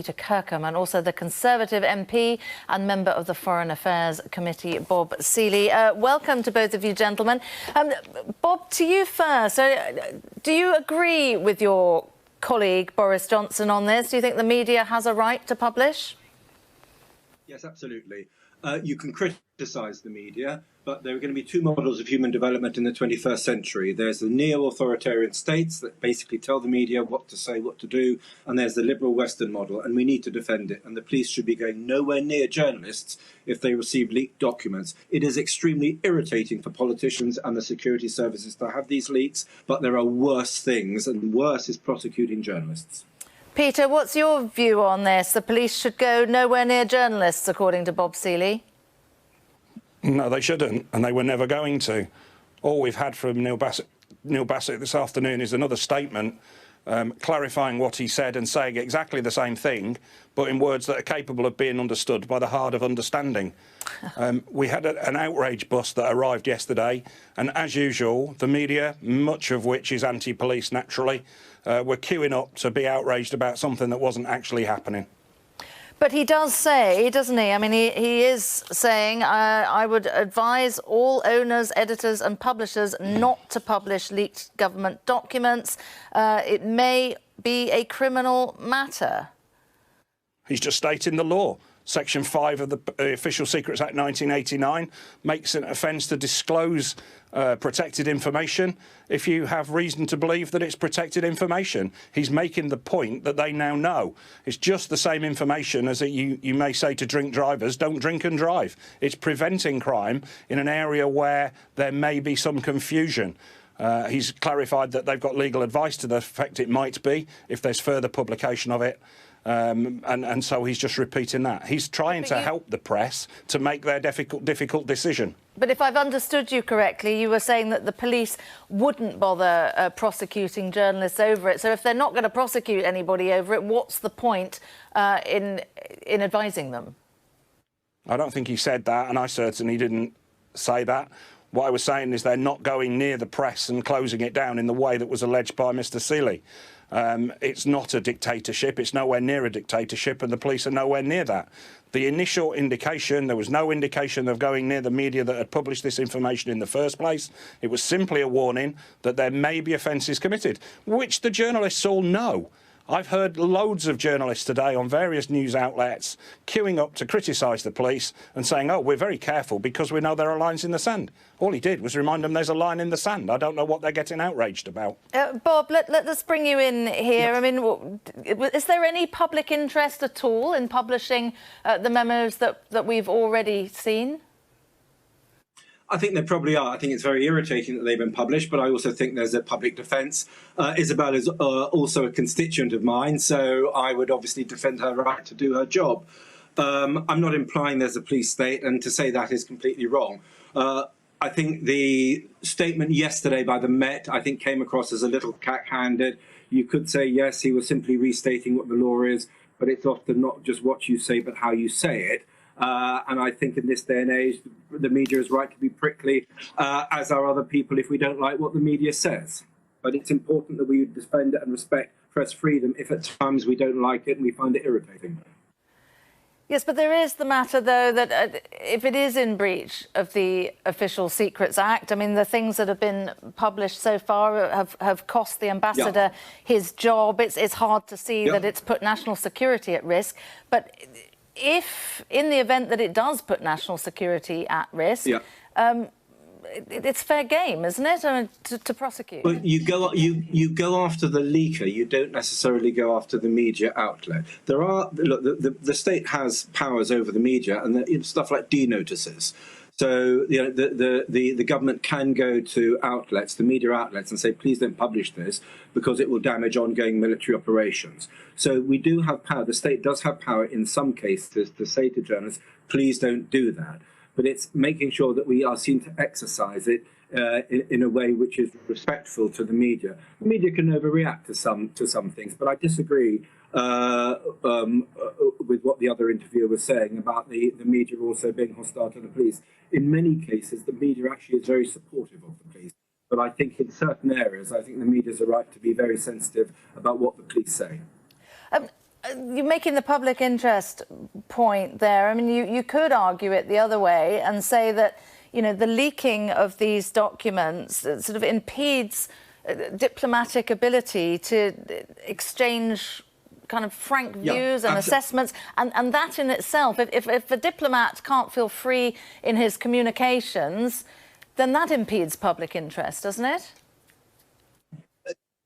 Peter Kirkham, and also the Conservative MP and member of the Foreign Affairs Committee, Bob Seely. Welcome to both of you, gentlemen. Bob, to you first. Do you agree with your colleague Boris Johnson on this? Do you think the media has a right to publish? Yes, absolutely. You can criticise the media, but there are going to be two models of human development in the 21st century. There's the neo-authoritarian states that basically tell the media what to say, what to do, and there's the liberal Western model, and we need to defend it. And the police should be going nowhere near journalists if they receive leaked documents. It is extremely irritating for politicians and the security services to have these leaks, but there are worse things, and worse is prosecuting journalists. Peter, what's your view on this? The police should go nowhere near journalists, according to Bob Seely. No, they shouldn't, and they were never going to. All we've had from Neil Bassett this afternoon is another statement clarifying what he said and saying exactly the same thing, but in words that are capable of being understood by the hard of understanding. We had an outrage bus that arrived yesterday, and as usual, the media, much of which is anti-police naturally, were queuing up to be outraged about something that wasn't actually happening. But he does say, doesn't he? I mean, he is saying, I would advise all owners, editors and publishers not to publish leaked government documents. It may be a criminal matter. He's just stating the law. Section 5 of the Official Secrets Act 1989 makes an offence to disclose protected information if you have reason to believe that it's protected information. He's making the point that they now know. It's just the same information as you may say to drink drivers, don't drink and drive. It's preventing crime in an area where there may be some confusion. He's clarified that they've got legal advice to the effect it might be if there's further publication of it. And so he's just repeating that. He's trying to help the press to make their difficult decision. But if I've understood you correctly, you were saying that the police wouldn't bother prosecuting journalists over it. So if they're not going to prosecute anybody over it, what's the point in advising them? I don't think he said that, and I certainly didn't say that. What I was saying is they're not going near the press and closing it down in the way that was alleged by Mr. Seely. It's not a dictatorship. It's nowhere near a dictatorship, and the police are nowhere near that. The initial indication, there was no indication of going near the media that had published this information in the first place. It was simply a warning that there may be offences committed, which the journalists all know. I've heard loads of journalists today on various news outlets queuing up to criticise the police and saying, oh, we're very careful because we know there are lines in the sand. All he did was remind them there's a line in the sand. I don't know what they're getting outraged about. Bob, let's bring you in here. Yes. I mean, is there any public interest at all in publishing the memos that we've already seen? I think there probably are. I think it's very irritating that they've been published, but I also think there's a public defence. Isabel is also a constituent of mine, so I would obviously defend her right to do her job. I'm not implying there's a police state, and to say that is completely wrong. I think the statement yesterday by the Met, I think, came across as a little cack-handed. You could say, yes, he was simply restating what the law is, but it's often not just what you say, but how you say it. And I think in this day and age, the media is right to be prickly, as are other people if we don't like what the media says. But it's important that we defend it and respect press freedom if at times we don't like it and we find it irritating. Yes, but there is the matter, though, that if it is in breach of the Official Secrets Act, I mean, the things that have been published so far have cost the ambassador his job. It's hard to see that it's put national security at risk. But if, in the event that it does put national security at risk, it's fair game, isn't it, to prosecute? But you go after the leaker. You don't necessarily go after the media outlet. There are the state has powers over the media, and stuff like D-notices. So the government can go to outlets, the media outlets, and say, please don't publish this because it will damage ongoing military operations. So we do have power. The state does have power in some cases to say to journalists, please don't do that. But it's making sure that we are seen to exercise it in a way which is respectful to the media. The media can overreact to some things, but I disagree with what the other interviewer was saying about the media also being hostile to the police. In many cases, the media actually is very supportive of the police. But I think in certain areas, I think the media has a right to be very sensitive about what the police say. You're making the public interest point there. I mean, you could argue it the other way and say that, you know, the leaking of these documents sort of impedes diplomatic ability to exchange kind of frank views and assessments, and that in itself, if a diplomat can't feel free in his communications, then that impedes public interest, doesn't it?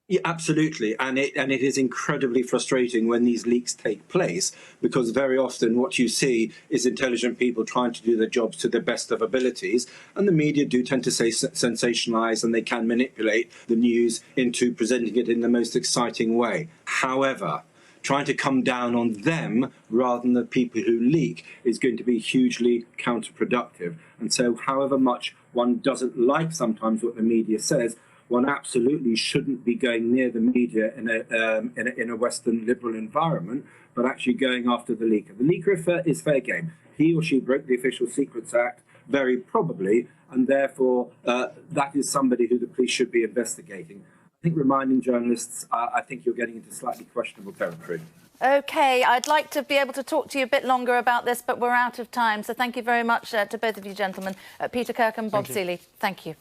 Yeah, absolutely, and it is incredibly frustrating when these leaks take place, because very often what you see is intelligent people trying to do their jobs to the best of abilities, and the media do tend to say sensationalise, and they can manipulate the news into presenting it in the most exciting way. However, trying to come down on them rather than the people who leak is going to be hugely counterproductive. And so, however much one doesn't like sometimes what the media says, one absolutely shouldn't be going near the media in a Western liberal environment, but actually going after the leaker. The leaker is fair game. He or she broke the Official Secrets Act, very probably, and therefore that is somebody who the police should be investigating. I think reminding journalists, I think you're getting into slightly questionable territory. OK, I'd like to be able to talk to you a bit longer about this, but we're out of time. So thank you very much to both of you gentlemen, Peter Kirk and Bob Seeley. Thank you.